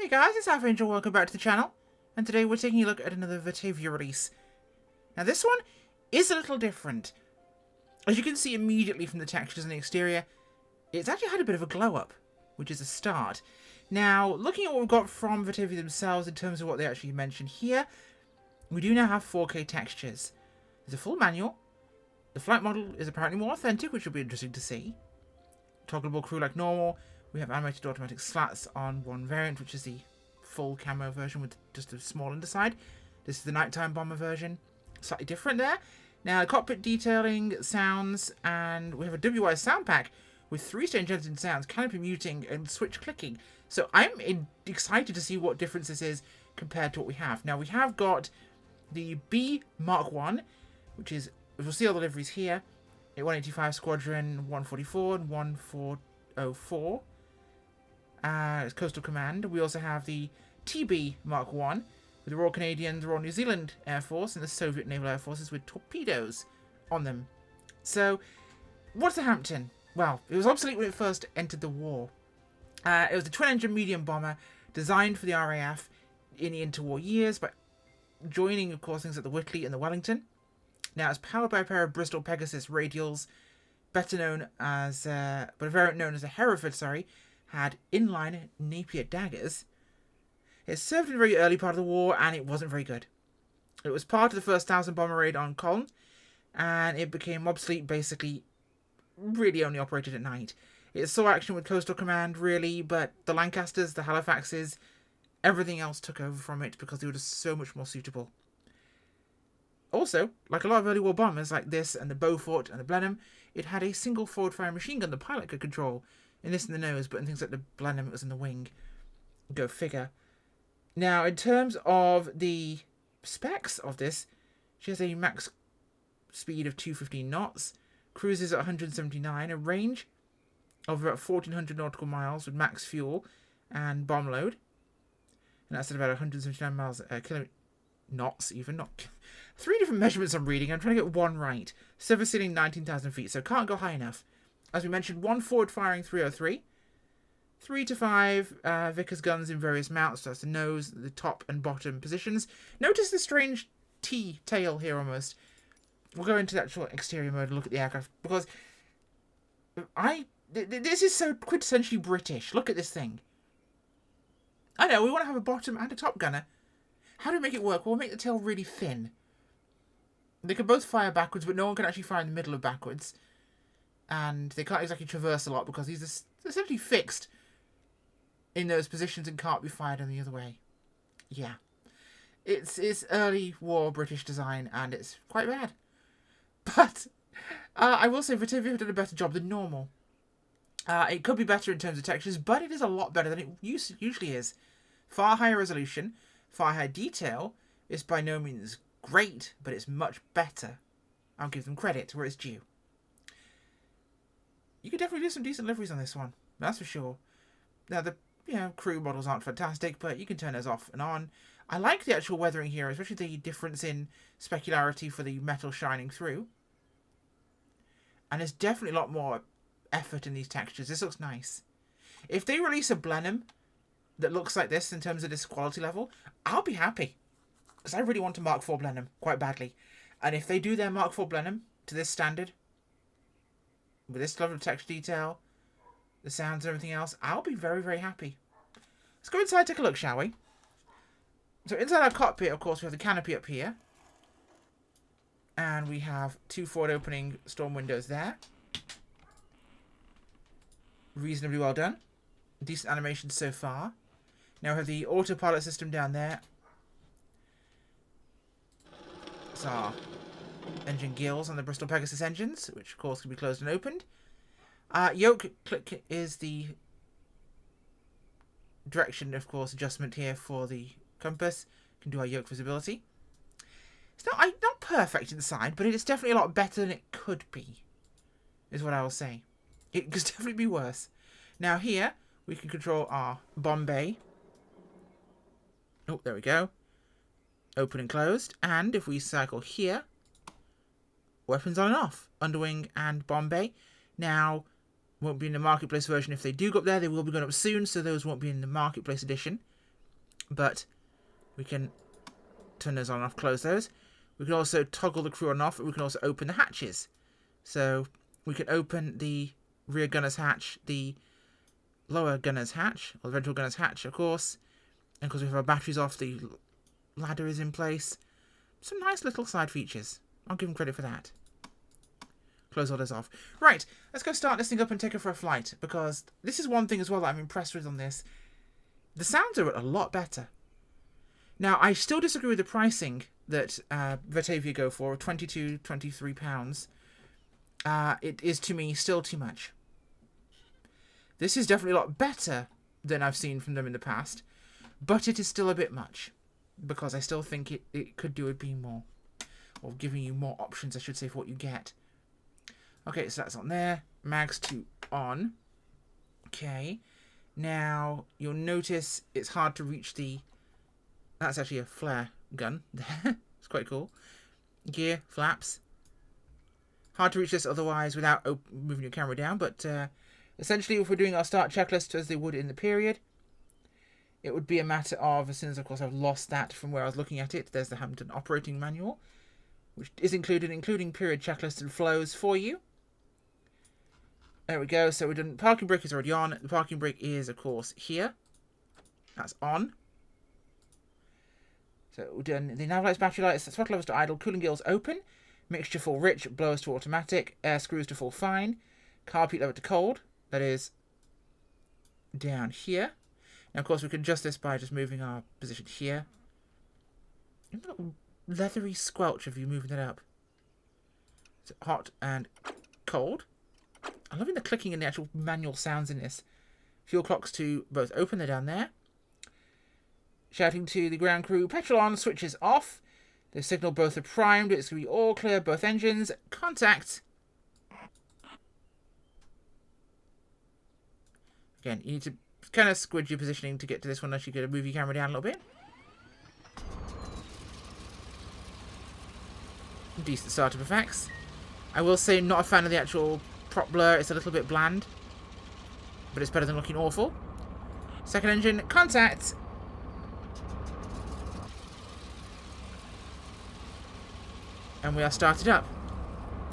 Hey guys, it's Angel. Welcome back to the channel. And today we're taking a look at another Virtavia release. Now this one is a little different. As you can see immediately from the textures on the exterior, it's actually had a bit of a glow up, which is a start. Now, looking at what we've got from Virtavia themselves in terms of what they actually mentioned here, we do now have 4K textures. There's a full manual. The flight model is apparently more authentic, which will be interesting to see. Toggleable crew like normal. We have animated automatic slats on one variant, which is the full camo version with just a small underside. This is the nighttime bomber version. Slightly different there. Now, cockpit detailing, sounds, and we have a WI sound pack with 3 strange engine sounds, canopy muting, and switch clicking. So I'm excited to see what difference this is compared to what we have. Now, we have got the B Mark 1, which is, we'll see all the liveries here. A 185 Squadron, 144, and 1404. It's Coastal Command. We also have the TB Mark 1 with the Royal Canadian, the Royal New Zealand Air Force, and the Soviet Naval Air Forces with torpedoes on them. So, what's the Hampden? Well, it was obsolete when it first entered the war. It was a twin-engine medium bomber designed for the RAF in the interwar years, but joining, of course, things like the Whitley and the Wellington. Now, it's powered by a pair of Bristol Pegasus radials, better known as, but a variant known as a Hereford, had inline Napier daggers. It served in the very early part of the war, and it wasn't very good. It was part of the first 1,000 bomber raid on Cologne, and it became obsolete, basically, really only operated at night. It saw action with Coastal Command, really, but the Lancasters, the Halifaxes, everything else took over from it because they were just so much more suitable. Also, like a lot of early war bombers like this and the Beaufort and the Blenheim, it had a single forward-firing machine gun the pilot could control. In this in the nose, but in things like the Blenheim, it was in the wing. Go figure. Now, in terms of the specs of this, she has a max speed of 215 knots, cruises at 179, a range of about 1,400 nautical miles with max fuel and bomb load. And that's at about 179 miles knots, even. Not 3 different measurements I'm reading. I'm trying to get one right. Surface ceiling 19,000 feet, so can't go high enough. As we mentioned, 1 forward-firing 303, 3 to 5 Vickers guns in various mounts. So that's the nose, the top and bottom positions. Notice the strange T-tail here almost. We'll go into the actual exterior mode and look at the aircraft, because this is so quintessentially British. Look at this thing. I know, we want to have a bottom and a top gunner. How do we make it work? Well, we'll make the tail really thin. They can both fire backwards, but no one can actually fire in the middle of backwards. And they can't exactly traverse a lot because these are essentially fixed in those positions and can't be fired in the other way. Yeah. It's early war British design, and it's quite bad. But I will say Virtavia have done a better job than normal. It could be better in terms of textures, but it is a lot better than it usually is. Far higher resolution, far higher detail. It's by no means great, but it's much better. I'll give them credit where it's due. You could definitely do some decent liveries on this one, that's for sure. Now, the crew models aren't fantastic, but you can turn those off and on. I like the actual weathering here, especially the difference in specularity for the metal shining through. And there's definitely a lot more effort in these textures. This looks nice. If they release a Blenheim that looks like this in terms of this quality level, I'll be happy. Because I really want a Mark IV Blenheim quite badly. And if they do their Mark IV Blenheim to this standard, with this level of texture detail, the sounds and everything else, I'll be very, very happy. Let's go inside and take a look, shall we? So inside our cockpit, of course, we have the canopy up here. And we have 2 forward-opening storm windows there. Reasonably well done. Decent animation so far. Now we have the autopilot system down there. It's our engine gills on the Bristol Pegasus engines, which of course can be closed and opened. Yoke click is the direction, of course, adjustment here for the compass. Can do our yoke visibility. It's not perfect inside, but it is definitely a lot better than it could be, is what I will say. It could definitely be worse. Now here, we can control our bomb bay. Oh, there we go. Open and closed. And if we cycle here, weapons on and off. Underwing and bomb bay. Now, won't be in the Marketplace version if they do go up there. They will be going up soon, so those won't be in the Marketplace edition. but we can turn those on and off, close those. We can also toggle the crew on and off, and we can also open the hatches. So we can open the rear gunner's hatch, the lower gunner's hatch, or the ventral gunner's hatch, of course. And because we have our batteries off, the ladder is in place. Some nice little side features. I'll give them credit for that. Close all those off. Right, let's go start this thing up and take it for a flight, because this is one thing as well that I'm impressed with on this. The sounds are a lot better. Now, I still disagree with the pricing that Virtavia go for, £22, £23. It is, to me, still too much. This is definitely a lot better than I've seen from them in the past, but it is still a bit much, because I still think it could do a bit more, or giving you more options, I should say, for what you get. Okay, so that's on there. Mags 2 on. Okay. Now, you'll notice it's hard to reach the... That's actually a flare gun there. It's quite cool. Gear, flaps. Hard to reach this otherwise without moving your camera down, but essentially if we're doing our start checklist as they would in the period, it would be a matter of, as soon as of course I've lost that from where I was looking at it, there's the Hampden operating manual, which is including period checklists and flows for you. There we go. So we're done. Parking brake is already on. The parking brake is, of course, here. That's on. So we're done. The nav lights, battery lights, throttle levers to idle, cooling gills open, mixture full rich, blowers to automatic, air screws to full fine, carpet lever to cold. That is down here. Now, of course, we can adjust this by just moving our position here. A little leathery squelch of you moving that up. So hot and cold. I'm loving the clicking and the actual manual sounds in this. Fuel clocks to both open, they're down there. Shouting to the ground crew, petrol on, switches off. The signal both are primed, it's going to be all clear, both engines. Contact. Again, you need to kind of squidge your positioning to get to this one, unless you're going to move your camera down a little bit. Decent startup effects. I will say, not a fan of the actual prop blur. It's a little bit bland, but it's better than looking awful. Second engine, contact. And we are started up.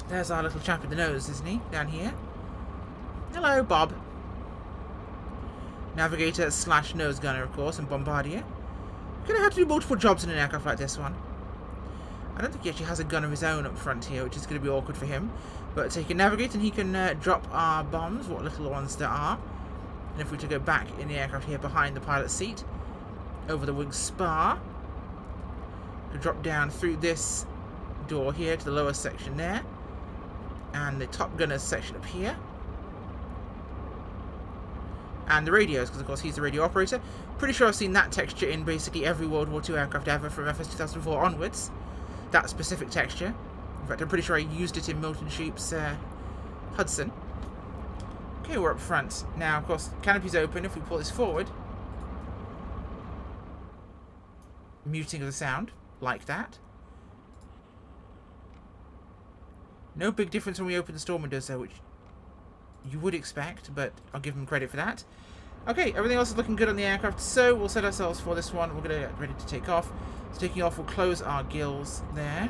There's our little chap in the nose, isn't he? Down here. Hello, Bob. Navigator / nose gunner, of course, and bombardier. You're going to have to do multiple jobs in an aircraft like this one. I don't think he actually has a gun of his own up front here, which is going to be awkward for him. But he can navigate and he can drop our bombs, what little ones there are. And if we were to go back in the aircraft here behind the pilot's seat, over the wing spar, to drop down through this door here to the lower section there, and the top gunner's section up here. And the radios, because of course he's the radio operator. Pretty sure I've seen that texture in basically every World War II aircraft ever from FS 2004 onwards. That specific texture. In fact, I'm pretty sure I used it in Milton Sheep's Hudson. Okay, we're up front. Now, of course, canopy's open. If we pull this forward, muting of the sound, like that. No big difference when we open the storm windows, though, which you would expect, but I'll give them credit for that. Okay, everything else is looking good on the aircraft, so we'll set ourselves for this one. We're going to get ready to take off. So taking off, we'll close our gills there.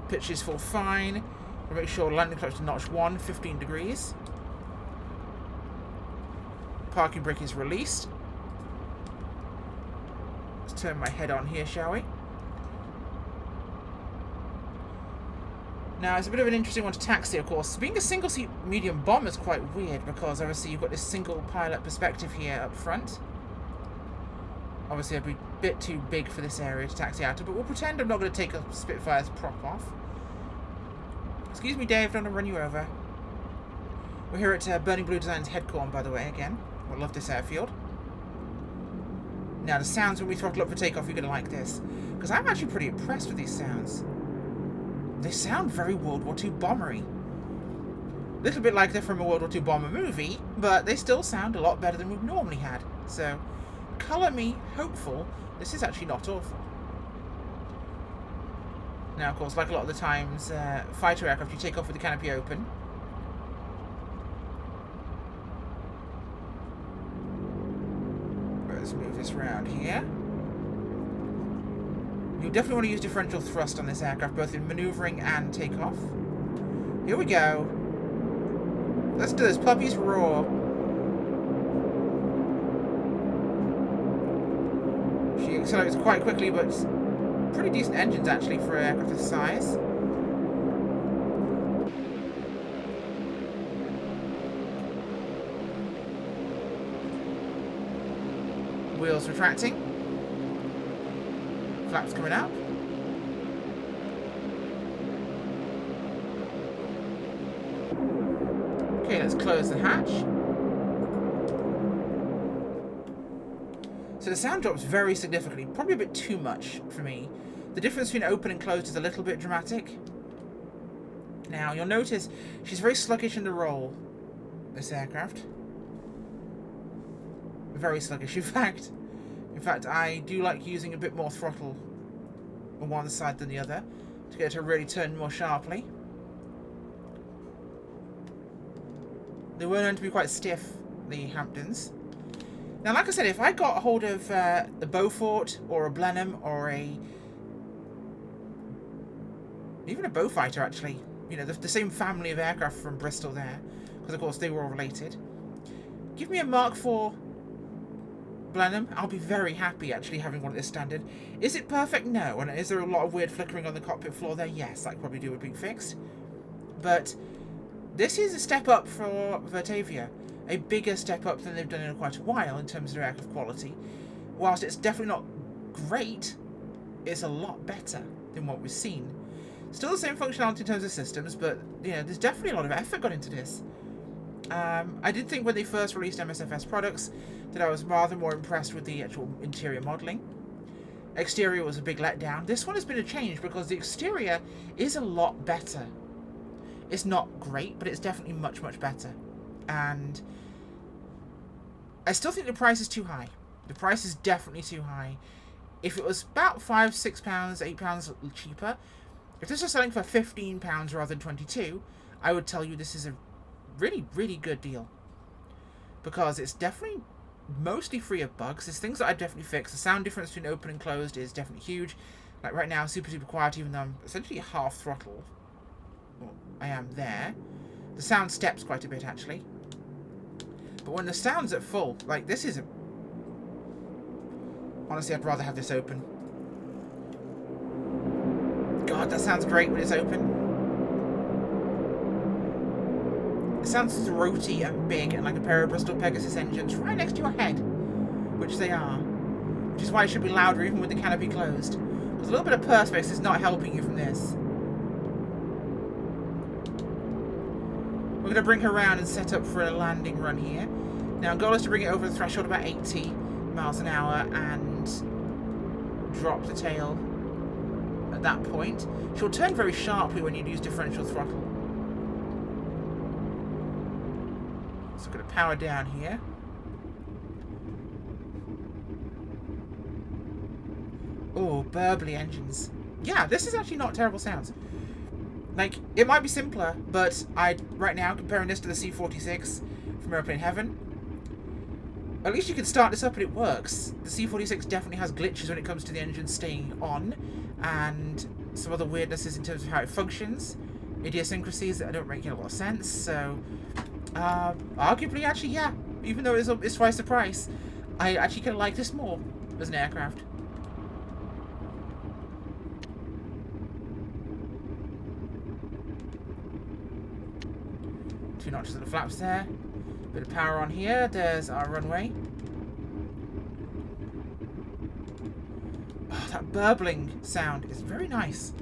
Pitch is full fine. We'll make sure landing clock to notch 1, 15 degrees. Parking brake is released. Let's turn my head on here, shall we? Now, it's a bit of an interesting one to taxi, of course. Being a single-seat medium bomber is quite weird, because obviously you've got this single pilot perspective here up front. Obviously, it'd be a bit too big for this area to taxi out of, but we'll pretend I'm not going to take a Spitfire's prop off. Excuse me, Dave, don't want to run you over. We're here at Burning Blue Design's headquarters, by the way, again. I love this airfield. Now, the sounds when we throttle up for takeoff, you're going to like this, because I'm actually pretty impressed with these sounds. They sound very World War II bombery. A little bit like they're from a World War II bomber movie, but they still sound a lot better than we've normally had. So, colour me hopeful this is actually not awful. Now, of course, like a lot of the times, fighter aircraft, you take off with the canopy open. let's move this around here. You'll definitely want to use differential thrust on this aircraft, both in manoeuvring and takeoff. Here we go. Let's do this. Puppies roar. She accelerates quite quickly, but pretty decent engines actually for an aircraft this size. Wheels retracting. Flaps coming up. Okay, let's close the hatch. So the sound drops very significantly, probably a bit too much for me. The difference between open and closed is a little bit dramatic. Now, you'll notice she's very sluggish in the roll, this aircraft. Very sluggish, in fact. In fact, I do like using a bit more throttle on one side than the other to get her to really turn more sharply. They were known to be quite stiff, the Hampdens. Now, like I said, if I got a hold of a Beaufort or a Blenheim or even a Beaufighter, actually, you know, the same family of aircraft from Bristol there, because of course they were all related. Give me a Mark IV Blenheim, I'll be very happy actually having one at this standard. Is it perfect? No. And is there a lot of weird flickering on the cockpit floor there? Yes, that could probably do with being fixed. But this is a step up for Virtavia. A bigger step up than they've done in quite a while in terms of their aircraft quality. Whilst it's definitely not great, it's a lot better than what we've seen. Still the same functionality in terms of systems, but you know, there's definitely a lot of effort gone into this. I did think when they first released MSFS products that I was rather more impressed with the actual interior modelling. Exterior was a big letdown. This one has been a change because the exterior is a lot better. It's not great, but it's definitely much, much better. And I still think the price is too high. The price is definitely too high. If it was about £5, £6, £8 cheaper, if this was selling for £15 rather than 22, I would tell you this is a really, really good deal. Because it's definitely mostly free of bugs. There's things that I'd definitely fix. The sound difference between open and closed is definitely huge. Like right now, super, super quiet, even though I'm essentially half throttle. Well, I am there. The sound steps quite a bit, actually. But when the sound's at full, like this is a... Honestly, I'd rather have this open. God, that sounds great when it's open. It sounds throaty and big and like a pair of Bristol Pegasus engines right next to your head. Which they are. Which is why it should be louder even with the canopy closed. Because a little bit of perspex is not helping you from this. We're going to bring her around and set up for a landing run here. Now, our goal is to bring it over the threshold about 80 miles an hour and drop the tail at that point. She'll turn very sharply when you use differential throttle. So I'm going to power down here. Oh, burbly engines. Yeah, this is actually not terrible sounds. Like, it might be simpler, but right now, comparing this to the C-46 from Airplane Heaven, at least you can start this up and it works. The C-46 definitely has glitches when it comes to the engine staying on, and some other weirdnesses in terms of how it functions, idiosyncrasies that don't make a lot of sense, so, arguably, actually, yeah, even though it's twice the price, I actually kind of like this more as an aircraft. Two notches of the flaps there. Bit of power on here. There's our runway. Oh, that burbling sound is very nice.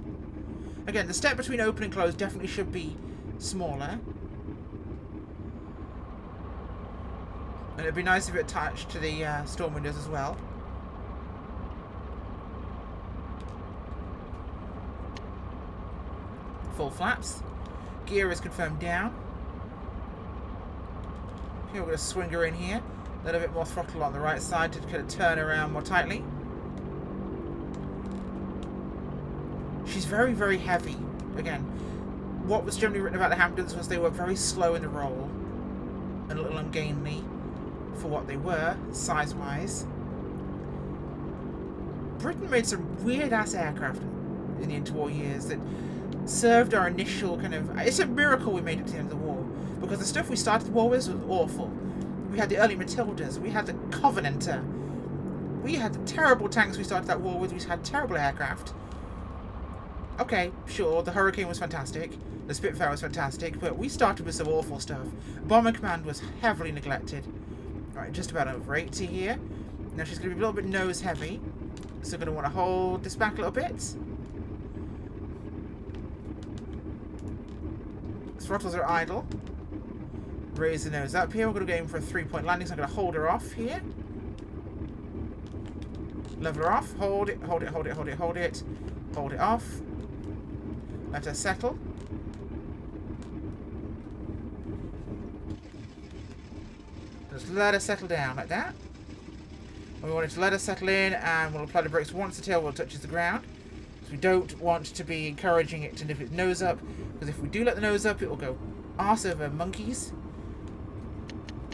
Again, the step between open and closed definitely should be smaller. And it'd be nice if it attached to the storm windows as well. Full flaps. Gear is confirmed down. Okay, we're going to swing her in here. A little bit more throttle on the right side to kind of turn around more tightly. She's very, very heavy. Again, what was generally written about the Hampdens was they were very slow in the roll and a little ungainly for what they were, size-wise. Britain made some weird-ass aircraft in the interwar years that served our initial kind of... It's a miracle we made it to the end of the war, because the stuff we started the war with was awful. We had the early Matildas, we had the Covenanter, we had the terrible tanks we started that war with, we had terrible aircraft. Okay, sure, the Hurricane was fantastic, the Spitfire was fantastic, but we started with some awful stuff. Bomber Command was heavily neglected. Alright, just about over 80 here. Now she's going to be a little bit nose heavy, so going to want to hold this back a little bit. Throttles are idle. Raise the nose up here. We're going to go in for a 3-point landing, so I'm going to hold her off here. Level her off. Hold it, hold it, hold it, hold it, hold it. Hold it off. Let her settle. Just let her settle down like that. And we want it to let her settle in, and we'll apply the brakes once the tail wheel touches the ground. So we don't want to be encouraging it to lift its nose up, because if we do let the nose up, it will go arse over monkeys.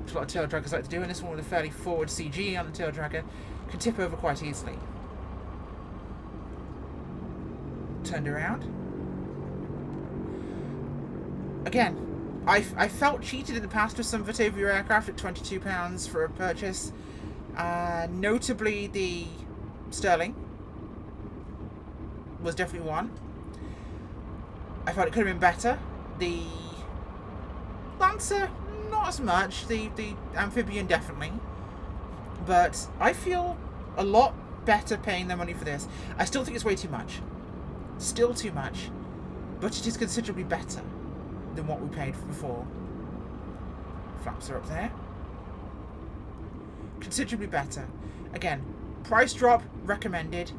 Which a lot of tail draggers like to do, and this one with a fairly forward CG on the tail dragger can tip over quite easily. Turned around. Again, I felt cheated in the past with some Virtavia aircraft at £22 for a purchase. Notably the Sterling was definitely one. I thought it could have been better. The Lancer, not as much. The Amphibian, definitely. But I feel a lot better paying their money for this. I still think it's way too much. Still too much. But it is considerably better than what we paid for before. Flaps are up there. Considerably better. Again, price drop recommended.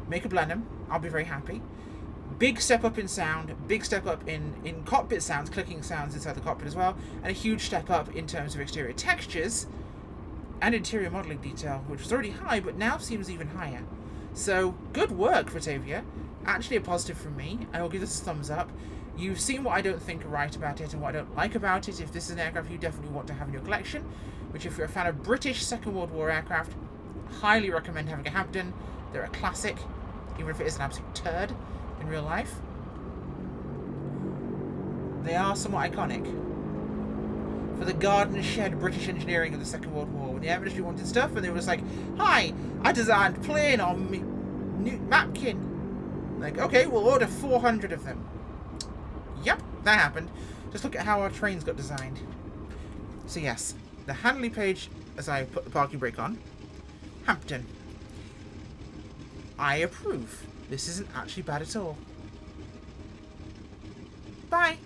Make a Blenheim. I'll be very happy. Big step up in sound, big step up in cockpit sounds, clicking sounds inside the cockpit as well, and a huge step up in terms of exterior textures and interior modelling detail, which was already high, but now seems even higher. So, good work, Virtavia. Actually a positive from me. I will give this a thumbs up. You've seen what I don't think are right about it and what I don't like about it. If this is an aircraft you definitely want to have in your collection, which if you're a fan of British Second World War aircraft, highly recommend having a Hampden. They're a classic, even if it is an absolute turd in real life. They are somewhat iconic for the garden shed British engineering of the Second World War. When the air ministry wanted stuff and they were just like, hi, I designed plane on me napkin. Like, okay, we'll order 400 of them. Yep, that happened. Just look at how our trains got designed. So yes, the Handley Page, as I put the parking brake on, Hampden. I approve. This isn't actually bad at all. Bye.